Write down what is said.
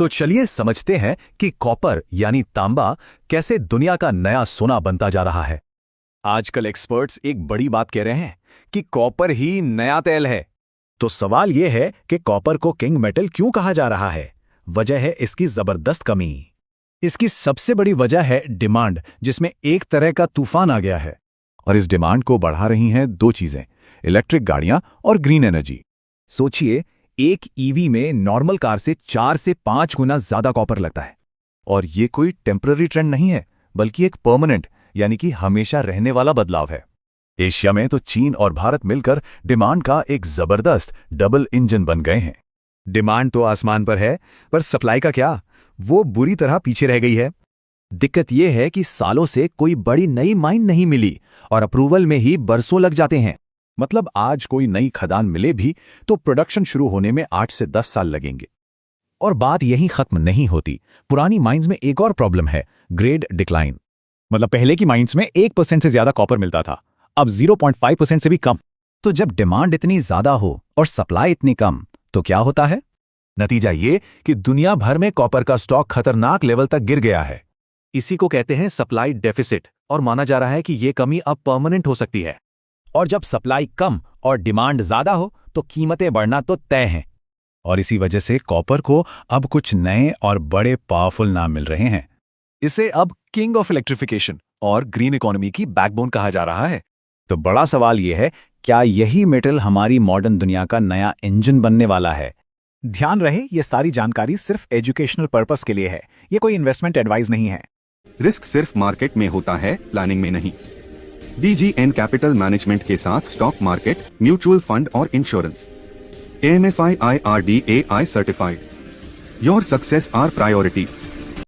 तो चलिए समझते हैं कि कॉपर यानी तांबा कैसे दुनिया का नया सोना बनता जा रहा है। आजकल एक्सपर्ट्स एक बड़ी बात कह रहे हैं कि कॉपर ही नया तेल है। तो सवाल यह है कि कॉपर को किंग मेटल क्यों कहा जा रहा है? वजह है इसकी जबरदस्त कमी। इसकी सबसे बड़ी वजह है डिमांड, जिसमें एक तरह का तूफान आ गया है। और इस डिमांड को बढ़ा रही हैं दो चीजें, इलेक्ट्रिक गाड़ियां और ग्रीन एनर्जी। सोचिए, एक ईवी में नॉर्मल कार से 4 से 5 गुना ज्यादा कॉपर लगता है। और ये कोई टेम्पररी ट्रेंड नहीं है, बल्कि एक परमानेंट यानी कि हमेशा रहने वाला बदलाव है। एशिया में तो चीन और भारत मिलकर डिमांड का एक जबरदस्त डबल इंजन बन गए हैं। डिमांड तो आसमान पर है, पर सप्लाई का क्या? वो बुरी तरह पीछे रह गई है। दिक्कत यह है कि सालों से कोई बड़ी नई माइन नहीं मिली और अप्रूवल में ही बरसों लग जाते हैं। मतलब आज कोई नई खदान मिले भी तो प्रोडक्शन शुरू होने में 8 से 10 साल लगेंगे। और बात यहीं खत्म नहीं होती। पुरानी माइंस में एक और प्रॉब्लम है, ग्रेड डिक्लाइन। मतलब पहले की माइंस में 1% से ज्यादा कॉपर मिलता था, अब 0.5% से भी कम। तो जब डिमांड इतनी ज्यादा हो और सप्लाई इतनी कम, तो क्या होता है? नतीजा ये कि दुनिया भर में कॉपर का स्टॉक खतरनाक लेवल तक गिर गया है। इसी को कहते हैं सप्लाई डेफिसिट, और माना जा रहा है कि ये कमी अब परमानेंट हो सकती है। और जब सप्लाई कम और डिमांड ज्यादा हो तो कीमतें बढ़ना तो तय हैं। और इसी वजह से कॉपर को अब कुछ नए और बड़े पावरफुल नाम मिल रहे हैं। इसे अब किंग ऑफ इलेक्ट्रिफिकेशन और ग्रीन इकोनॉमी की बैकबोन कहा जा रहा है। तो बड़ा सवाल यह है, क्या यही मेटल हमारी मॉडर्न दुनिया का नया इंजन बनने वाला है? ध्यान रहे, ये सारी जानकारी सिर्फ एजुकेशनल पर्पस के लिए है, ये कोई इन्वेस्टमेंट एडवाइस नहीं है। रिस्क सिर्फ मार्केट में होता है, प्लानिंग में नहीं। DGN कैपिटल मैनेजमेंट के साथ स्टॉक मार्केट, म्यूचुअल फंड और insurance. AMFI IRDAI certified. Your success are priority.